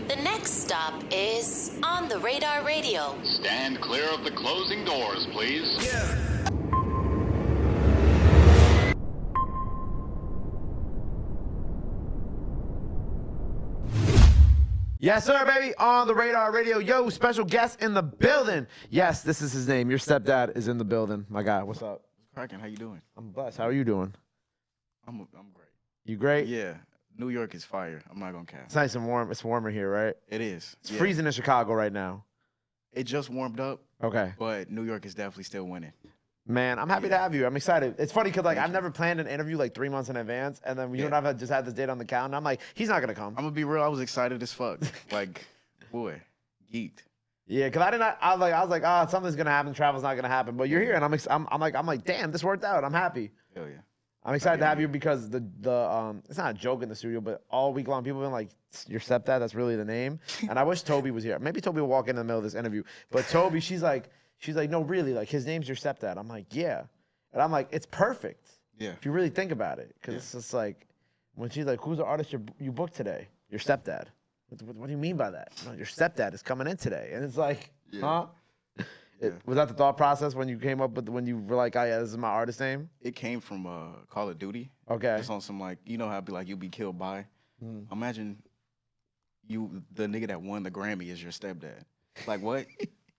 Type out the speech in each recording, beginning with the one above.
The next stop is On the Radar Radio. Stand clear of the closing doors, please. Yeah. Yes, sir, baby. On the Radar Radio. Yo, special guest in the building. Yes, this is his name. Your stepdad is in the building. My guy, what's up? Cracking, how you doing? I'm blessed. How are you doing? I'm great. You great? Yeah, New York is fire. I'm not gonna cap. It's nice and warm. It's warmer here, right? It is. It's freezing in Chicago right now. It just warmed up. Okay. But New York is definitely still winning. Man, I'm happy to have you. I'm excited. It's funny because I've never planned an interview like 3 months in advance, and then you and I've just had this date on the calendar. I'm like, he's not gonna come. I'm gonna be real. I was excited as fuck. Like, boy, geeked. Yeah, because I was like, oh, something's gonna happen. Travel's not gonna happen. But you're here, and I'm like, damn, this worked out. I'm happy. Hell yeah. I'm excited to have you because the it's not a joke in the studio, but all week long people have been like, your stepdad, that's really the name. And I wish Toby was here. Maybe Toby will walk in the middle of this interview. But Toby, she's like, no, really, like his name's your stepdad. I'm like, yeah. And I'm like, it's perfect. Yeah. If you really think about it. Because it's just like, when she's like, who's the artist you booked today? Your stepdad. What do you mean by that? No, your stepdad is coming in today. And it's like, huh? Yeah. Was that the thought process when you came up with, when you were like, oh yeah, this is my artist name? It came from Call of Duty. Okay. It's on some like, you know how it'd be like, you'll be killed by. Imagine the nigga that won the Grammy is your stepdad. Like what?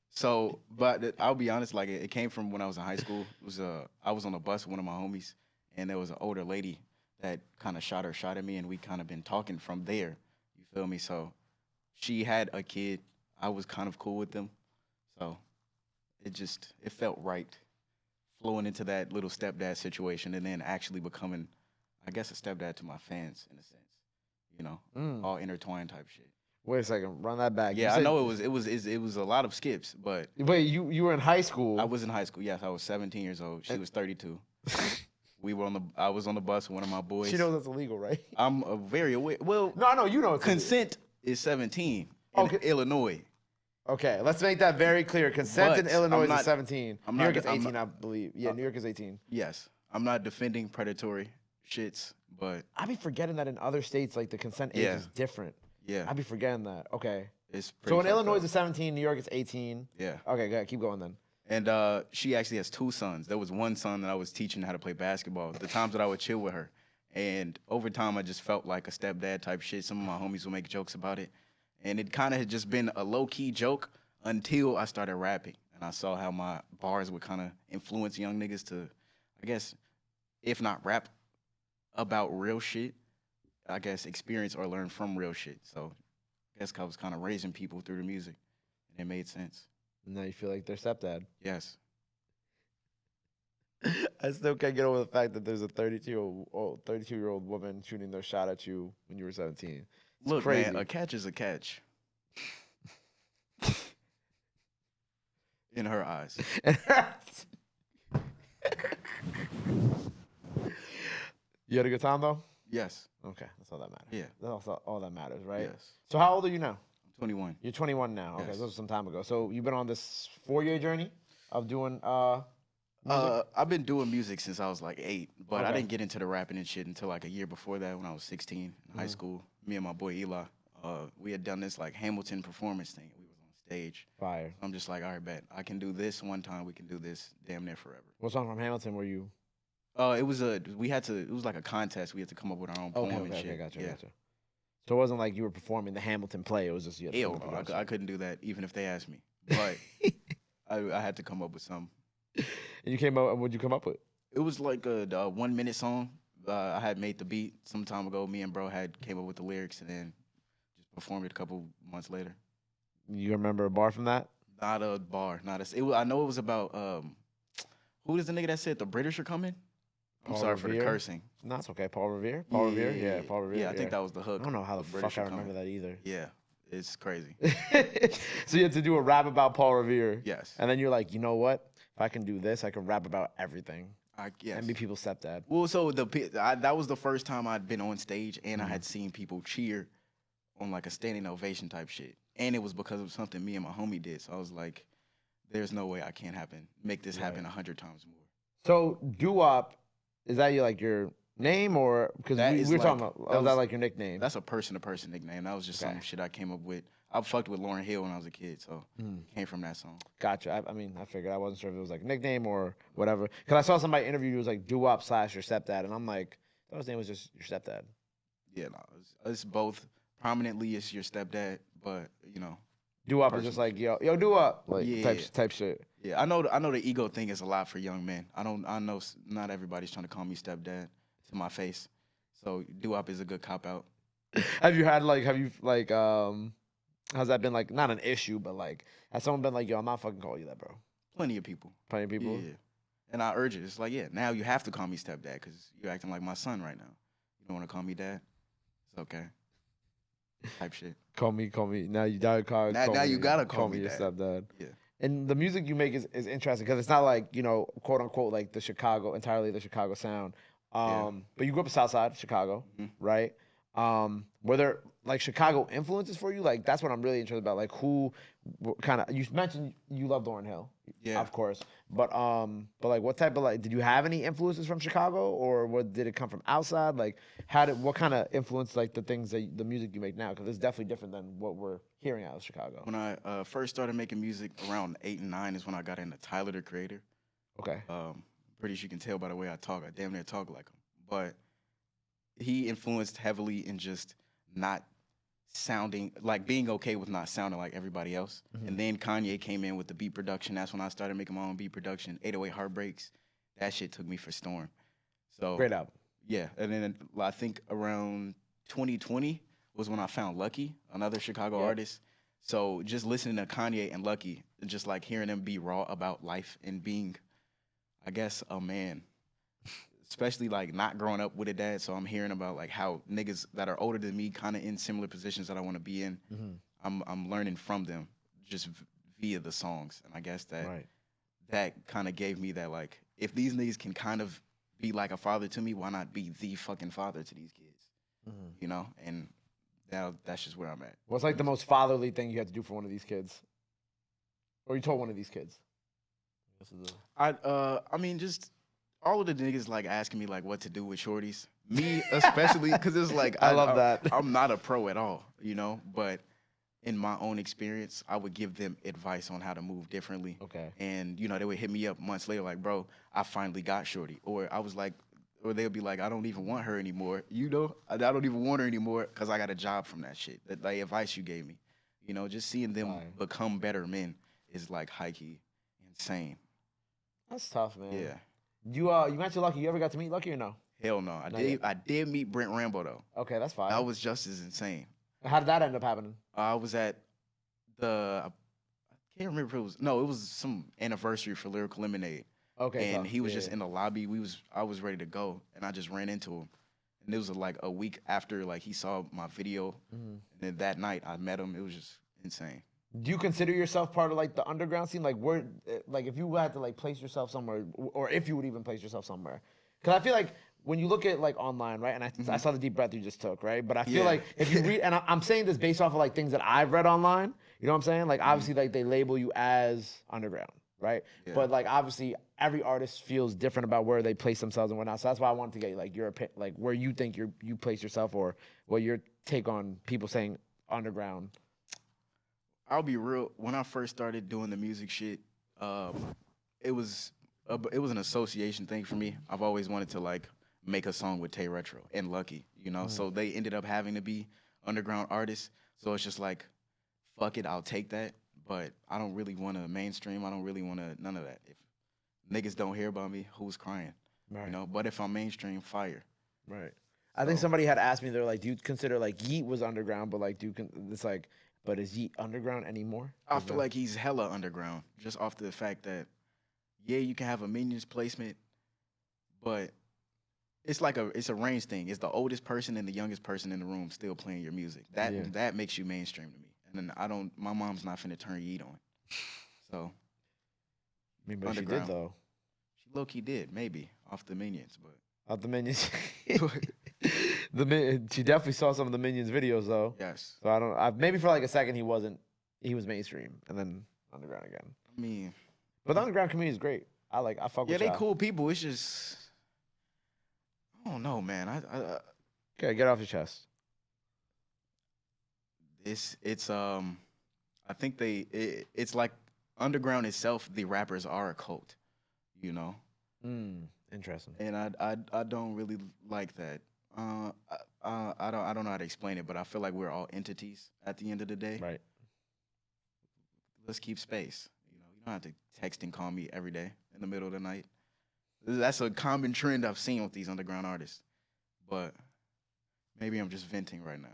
So, but I'll be honest, like it came from when I was in high school. It was I was on a bus with one of my homies, and there was an older lady that kind of shot at me, and we kind of been talking from there. You feel me? So she had a kid. I was kind of cool with them. So it felt right flowing into that little stepdad situation and then actually becoming, I guess, a stepdad to my fans in a sense. You know, all intertwined type shit. Wait a second, run that back. Yeah, I know it was a lot of skips, but wait, you were in high school. I was in high school. Yes, I was 17 years old. She was 32. I was on the bus with one of my boys. She knows that's illegal, right? I'm very aware. Well, no, I know you know it's consent is 17 in Illinois. Okay, let's make that very clear. Consent in Illinois is 17. New York is 18, I believe. Yeah, New York is 18. Yes, I'm not defending predatory shits, but I be forgetting that in other states, like the consent age is different. Yeah, I be forgetting that. Okay, it's so in Illinois it's 17, New York it's 18. Yeah. Okay, go ahead, keep going then. And she actually has 2 sons. There was one son that I was teaching how to play basketball. The times that I would chill with her, and over time I just felt like a stepdad type shit. Some of my homies would make jokes about it, and it kind of had just been a low key joke until I started rapping, and I saw how my bars would kind of influence young niggas to, I guess, if not rap about real shit, I guess experience or learn from real shit. So I guess I was kind of raising people through the music, and it made sense. And now you feel like their stepdad. Yes. I still can't get over the fact that there's a 32-year-old woman shooting their shot at you when you were 17. It's Look, crazy. man, a catch is a catch. In her eyes. You had a good time though? Yes. Okay, that's all that matters. Yeah. That's all that matters, right? Yes. So how old are you now? I'm 21. You're 21 now. Okay, Yes. this was some time ago. So you've been on this 4-year journey of doing music? I've been doing music since I was like 8, but I Okay. didn't get into the rapping and shit until like a year before that when I was 16 in high school. Me and my boy Eli, we had done this like Hamilton performance thing. We was on stage. Fire. I'm just like, all right, bet. I can do this one time. We can do this damn near forever. What song from Hamilton were you? It was like a contest. We had to come up with our own poem and shit. Okay, gotcha, Yeah. gotcha. So it wasn't like you were performing the Hamilton play. It was just you had to Hell come up no, with I couldn't do that even if they asked me. But I had to come up with something. And you came up. What'd you come up with? It was like a 1-minute song. I had made the beat some time ago. Me and bro came up with the lyrics and then just performed it a couple months later. You remember a bar from that? Not a bar. I know it was about who is the nigga that said the British are coming? I'm Paul sorry for the Revere? source. No, it's okay. Paul Revere. Paul Revere. Yeah, Paul Revere. Yeah, I think that was the hook. I don't know how the British fuck I are remember coming. that either. Yeah, it's crazy. So you had to do a rap about Paul Revere. Yes. And then you're like, you know what? If I can do this, I can rap about everything. Yes. And be people's stepdad. Well, so that was the first time I'd been on stage and I had seen people cheer on like a standing ovation type shit. And it was because of something me and my homie did. So I was like, there's no way I can't make this happen 100 times more. So doo-wop, is that your name or because That we is were like- talking about? that Was that was- like your nickname? That's a person-to-person nickname. That was just some Okay. shit I came up with. I fucked with Lauryn Hill when I was a kid, so it came from that song. Gotcha. I mean, I figured. I wasn't sure if it was like a nickname or whatever. Because I saw somebody interview you was like doo-wop / your stepdad, and I'm like, I thought his name was just your stepdad. Yeah, no, it's both. Prominently, it's your stepdad, but you know, Doo-wop is just like yo doo-wop like Yeah. type shit. yeah, I know the ego thing is a lot for young men. I know not everybody's trying to call me stepdad to my face, so doo-wop is a good cop out. Have you has that been like not an issue, but like has someone been like, yo, I'm not fucking calling you that, bro? Plenty of people. Plenty of people. Yeah, and I urge it. It's like, yeah, now you have to call me stepdad because you're acting like my son right now. You don't want to call me dad? It's okay. Type shit. Call me. Now you gotta call. Now you gotta call me your dad. stepdad. Yeah. And the music you make is interesting because it's not like, you know, quote unquote like entirely the Chicago sound. Yeah. But you grew up in South Side Chicago, right? Were there like Chicago influences for you? Like that's what I'm really interested about. Like who kind of, you mentioned you love Lauryn Hill, Yeah. of course. But like what type of like, did you have any influences from Chicago or did it come from outside? Like what kind of influence like the things that the music you make now? Because it's definitely different than what we're hearing out of Chicago. When I first started making music around 8 and 9 is when I got into Tyler the Creator. Okay. Pretty sure you can tell by the way I talk. I damn near talk like him. But he influenced heavily in just not sounding like being okay with not sounding like everybody else. And then Kanye came in with the beat production. That's when I started making my own beat production. 808 Heartbreaks. That shit took me for storm. So Great album. yeah, and then I think around 2020 was when I found Lucky, another Chicago artist. So just listening to Kanye and Lucky, just like hearing them be raw about life and being, I guess, a man, especially like not growing up with a dad. So I'm hearing about like how niggas that are older than me, kind of in similar positions that I want to be in. I'm learning from them just via the songs, and I guess that kind of gave me that like, if these niggas can kind of be like a father to me, why not be the fucking father to these kids? You know, and that's just where I'm at. What's like the most fatherly thing you had to do for one of these kids? Or you told one of these kids? I mean, just all of the niggas like asking me like what to do with shorties. Me especially, because it's like I love that. I'm not a pro at all, you know, but in my own experience, I would give them advice on how to move differently. Okay. And you know, they would hit me up months later like, bro, I finally got shorty, or I was like, or they'll be like, I don't even want her anymore. You know, I don't even want her anymore because I got a job from that shit. That like advice you gave me, you know, just seeing them become better men is like high-key insane. That's tough, man. Yeah. You mentioned Lucky. You ever got to meet Lucky or no? Hell no. I did meet Brent Rambo though. Okay, that's fine. That was just as insane. How did that end up happening? I was at I can't remember if it was some anniversary for Lyrical Lemonade. Okay. And he was just in the lobby. I was ready to go, and I just ran into him. And it was like a week after like he saw my video, and then that night I met him. It was just insane. Do you consider yourself part of like the underground scene? Like where, like if you had to like place yourself somewhere, or if you would even place yourself somewhere? Because I feel like when you look at like online, right? And I saw the deep breath you just took, right? But I feel like if you read, and I'm saying this based off of like things that I've read online. You know what I'm saying? Like obviously, like they label you as underground, right? Yeah. But like obviously, every artist feels different about where they place themselves and whatnot. So that's why I wanted to get like your opinion, like where you think you place yourself, or what your take on people saying underground. I'll be real. When I first started doing the music shit, it was an association thing for me. I've always wanted to like make a song with Tay Retro and Lucky, you know. So they ended up having to be underground artists. So it's just like, fuck it, I'll take that. But I don't really want to mainstream. I don't really want to none of that. If niggas don't hear about me, who's crying? Right. You know. But if I'm mainstream, fire. Right. I think somebody had asked me, they're like, do you consider like Yeet was underground, but like it's like, but is Yeet underground anymore? I feel like he's hella underground, just off the fact that, yeah, you can have a Minions placement, but it's like it's a range thing. It's the oldest person and the youngest person in the room still playing your music. That makes you mainstream to me. And then my mom's not finna turn Yeet on. So, I mean, but she did though. She low-key did, maybe, off the Minions, but. Off the Minions. She definitely saw some of the Minions videos though. Yes. So maybe for like a second he was mainstream and then underground again. I mean, but the underground community is great. I fuck with they y'all. cool people. It's just, I I don't know, man. Okay, get it off your chest. It's I think it's like underground itself. The rappers are a cult, you know, Interesting. and I don't really like that. I don't know how to explain it, but I feel like we're all entities at the end of the day. Right. Let's keep space. You don't have to text and call me every day in the middle of the night. That's a common trend I've seen with these underground artists, but maybe I'm just venting right now.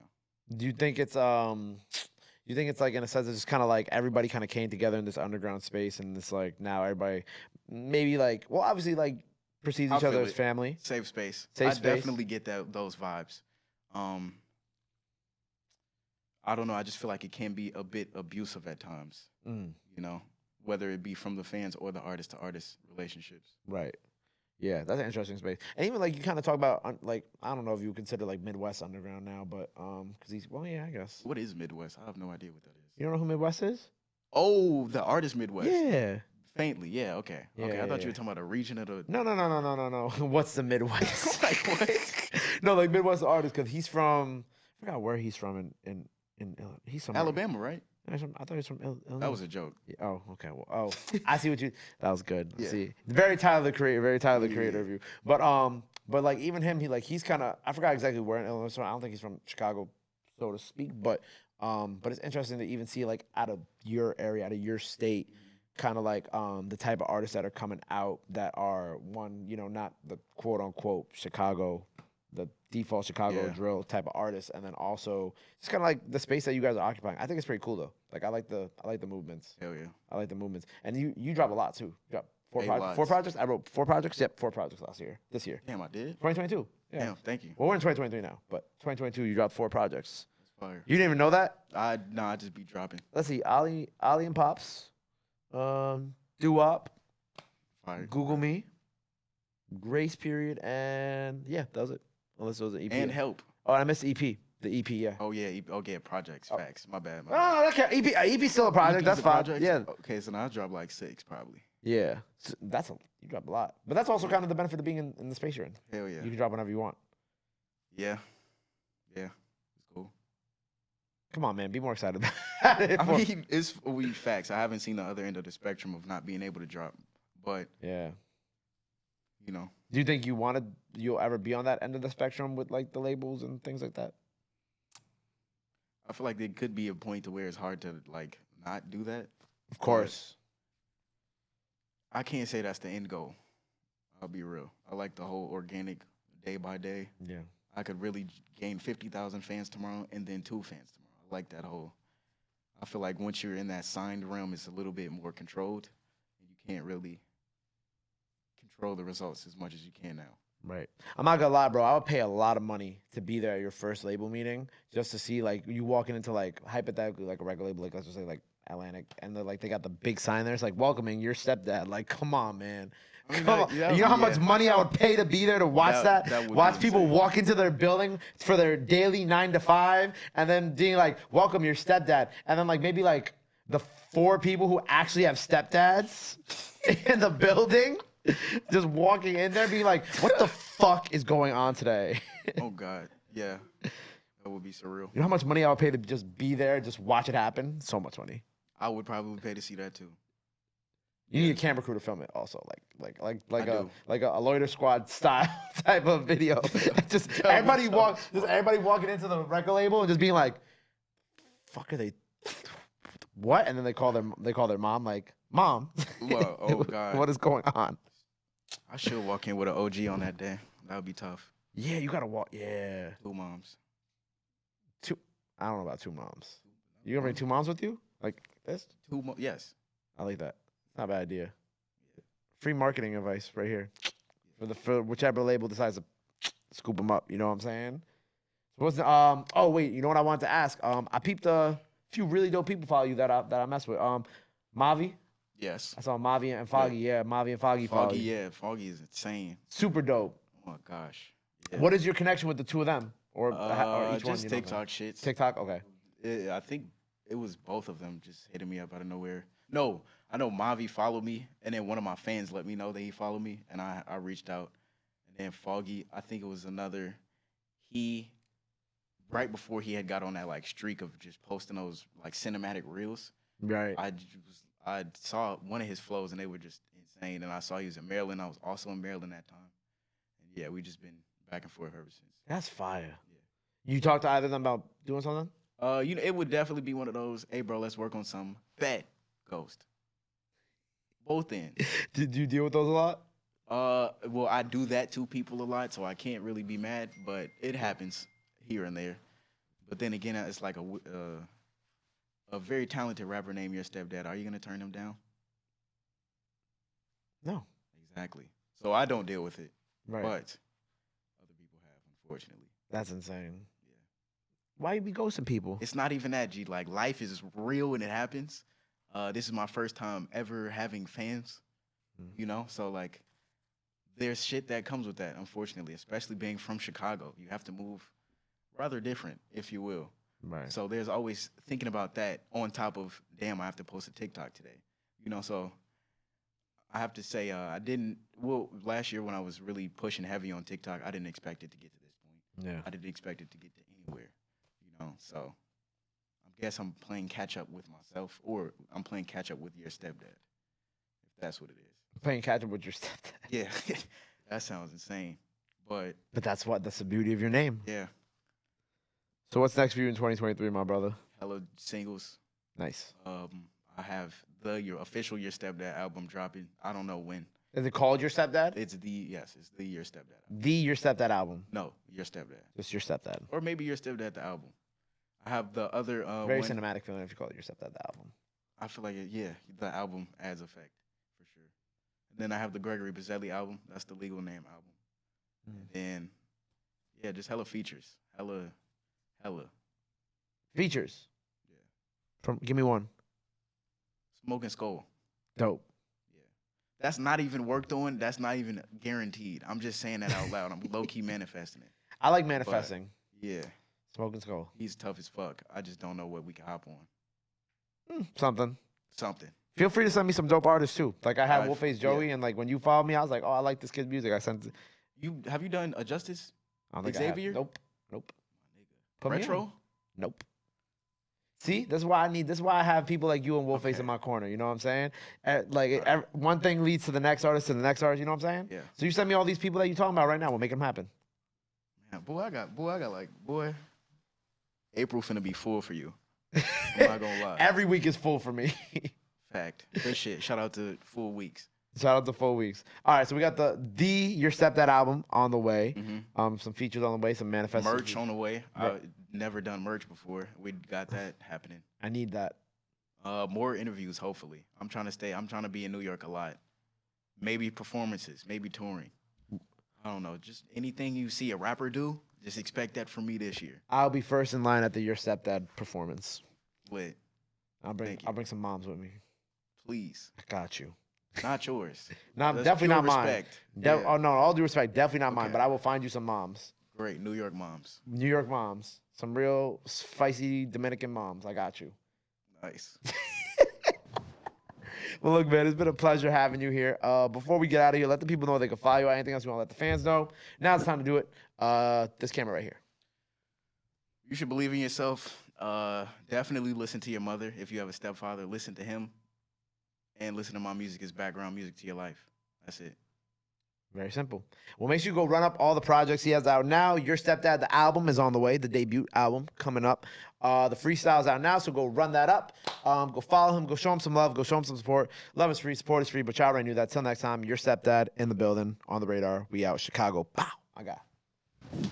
Do you think it's you think it's like in a sense it's just kind of like everybody kind of came together in this underground space and it's like now everybody maybe like well obviously like perceives I each other feel as it. family. Safe space. Safe I space. definitely get those vibes. I don't know. I just feel like it can be a bit abusive at times. You know, whether it be from the fans or the artist to artist relationships. Right. Yeah, that's an interesting space. And even like you kind of talk about like I don't know if you would consider like Midwest underground now, but because he's well yeah I guess What is Midwest? I have no idea what that is. you don't know who Midwest is? Oh, the artist Midwest. Yeah. Faintly, yeah. Okay. Yeah, Okay. I thought yeah. you were talking about a region of the. No. What's the Midwest? Like what? No, like Midwest artist because he's from I forgot where he's from in he's from Alabama, right? I thought he was from Illinois. That was a joke. Yeah, oh, okay. Well, I see what you. That was good. Yeah. See, very Tyler the Creator, very Tyler the Creator Yeah. of you. But like even him, he's kind of I forgot exactly where in Illinois. So I don't think he's from Chicago, so to speak. But it's interesting to even see like out of your area, out of your state, kind of like the type of artists that are coming out that are not the quote unquote Chicago, the default Chicago Yeah. drill type of artists, and then also it's kind of like the space that you guys are occupying. I think it's pretty cool though. Like I like the movements. Hell yeah. I like the movements. And you drop a lot too. You drop four Lots. projects. I wrote 4 projects. Yep, 4 projects this year. Damn, I did. 2022. Yeah. Damn, thank you. Well, we're in 2023 now, but 2022 you dropped 4 projects. That's fire. You didn't even know that? I just be dropping Let's see. Ali and Pops, Doo-Wop, fire. Google Me, Grace Period, and yeah, that was it. Unless it was an EP. And help. Oh, I missed the EP. The EP, yeah. Oh yeah. Okay, projects. Facts. My bad. Oh, okay. EP's still a project. EP's That's a fine. project? Yeah. Okay, so now I drop like 6 probably. Yeah. So you drop a lot. But that's also kind of the benefit of being in the space you're in. Hell yeah. You can drop whenever you want. Yeah. Yeah. It's cool. Come on, man. Be more excited about it. I mean, it's facts. I haven't seen the other end of the spectrum of not being able to drop, but yeah. you know, Do you think you'll ever be on that end of the spectrum with like the labels and things like that? I feel like there could be a point to where it's hard to like not do that. Of course. I can't say that's the end goal. I'll be real. I like the whole organic day by day. Yeah. I could really gain 50,000 fans tomorrow and then 2 fans tomorrow. I like that whole. I feel like once you're in that signed realm, it's a little bit more controlled, and you can't really control the results as much as you can now. Right. I'm not gonna lie, bro. I would pay a lot of money to be there at your first label meeting just to see like you walking into like hypothetically like a record label, like let's just say like Atlantic, and they're like they got the big sign there. It's like welcoming your stepdad. Like, come on, man. I mean, Come on. You know how much money I would pay to be there to watch that? That would be Watch people insane. walk into their building for their daily 9 to 5, and then being like, welcome your stepdad, and then like maybe like the 4 people who actually have stepdads in the building. Just walking in there being like, what the fuck is going on today? Oh God, yeah, that would be surreal. You know how much money I would pay to just be there, just watch it happen? So much money. I would probably pay to see that too. You need a camera crew to film it also, like I do. a Loiter Squad style type of video. just everybody walking into the record label and just being like, fuck are they what? And then they call their mom like, Mom. Well, oh God. What is going on? I should walk in with an OG on that day. That would be tough. Yeah, you gotta walk. Yeah. 2 moms. I don't know about 2 moms. You gonna bring 2 moms with you? Like this? Yes. I like that. Not a bad idea. Free marketing advice right here. For whichever label decides to scoop them up. You know what I'm saying? Oh wait, you know what I wanted to ask? I peeped a few really dope people follow you that I mess with. Mavi. Yes. I saw Mavi and Foggy. Yeah, Mavi and Foggy follow Foggy, you. yeah. Foggy is insane. Super dope. Oh my gosh. Yeah. What is your connection with the 2 of them? Or each one? Just You know, TikTok shits. TikTok. Okay. I think it was both of them just hitting me up out of nowhere. No, I know Mavi followed me, and then one of my fans let me know that he followed me, and I reached out, and And then Foggy, I think it was another. He right before he had got on that like streak of just posting those like cinematic reels. Right. I saw one of his flows and they were just insane. And I saw he was in Maryland. I was also in Maryland that time. And yeah, we just been back and forth ever since. That's fire. Yeah. You talked to either of them about doing something? It would definitely be one of those, hey bro, let's work on some bet ghost. Both ends. Did you deal with those a lot? Well, I do that to people a lot, so I can't really be mad, but it happens here and there. But then again, it's like a very talented rapper named Your Stepdad. Are you gonna turn him down? No. Exactly. So I don't deal with it, Right. but other people have, unfortunately. That's insane. Yeah. Why you be ghosting people? It's not even that, G. Like, life is real and it happens. This is my first time ever having fans, you know? So, like, there's shit that comes with that, unfortunately, especially being from Chicago. You have to move rather different, if you will. Right. So there's always thinking about that on top of, damn, I have to post a TikTok today. You know, so I have to say last year when I was really pushing heavy on TikTok, I didn't expect it to get to this point. Yeah. I didn't expect it to get to anywhere, you know? So I guess I'm playing catch up with myself, or I'm playing catch up with Your Stepdad, if that's what it is. Playing catch up with your stepdad. Yeah, that sounds insane. But that's the beauty of your name. Yeah. So what's next for you in 2023, my brother? Hella singles. Nice. I have your official Your Stepdad album dropping. I don't know when. Is it called Your Stepdad? It's the Your Stepdad album. The Your Stepdad album. No, Your Stepdad. Just Your Stepdad. Or maybe Your Stepdad the album. I have the other very one. cinematic feeling if you call it Your Stepdad the album. I feel like the album adds effect for sure. And then I have the Gregory Bazzelli album. That's the legal name album. And then just hella features. Hella. Features. Yeah. Give me one. Smokingskul. Dope. Yeah. That's not even worked on. That's not even guaranteed. I'm just saying that out loud. I'm low key manifesting it. I like manifesting. But, yeah. Smokingskul. He's tough as fuck. I just don't know what we can hop on. Something. Feel free to send me some dope artists too. Like I have Wolfface Joey, and like when you followed me, I was like, oh, I like this kid's music. I sent. Have you done Justice? I don't think Xavier? Nope. Put Retro? Nope. See, this is why I have people like you and Wolfface in my corner. You know what I'm saying? One thing leads to the next artist, to the next artist. You know what I'm saying? Yeah. So you send me all these people that you're talking about right now. We'll make them happen. Man, April finna be full for you. I'm not gonna lie. Every week is full for me. Fact. Good shit. Shout out to full weeks. Shout out to full weeks. All right, so we got the Your Stepdad album on the way. Some features on the way, some manifest merch on the way. I've never done merch before. We got that happening. I need that. More interviews, hopefully. I'm trying to be in New York a lot. Maybe performances, maybe touring. I don't know. Just anything you see a rapper do, just expect that from me this year. I'll be first in line at the Your Stepdad performance. Lit. I'll bring some moms with me. Please. I got you. Not yours. No, definitely not mine. Oh no, all due respect, definitely not mine. Okay. But I will find you some moms. Great, New York moms. New York moms, some real spicy Dominican moms. I got you. Nice. Well, look, man, it's been a pleasure having you here. Before we get out of here, let the people know they can follow you. Anything else you want to let the fans know? Now it's time to do it. This camera right here. You should believe in yourself. Definitely listen to your mother. If you have a stepfather, listen to him. And listen to my music as background music to your life. That's it. Very simple. Well, make sure you go run up all the projects he has out now. Your Stepdad, the album is on the way, the debut album coming up. The freestyle's out now, so go run that up. Go follow him. Go show him some love. Go show him some support. Love is free. Support is free. But y'all already knew that. Till next time, Your Stepdad in the building, on the radar. We out. Chicago. Pow. I got it.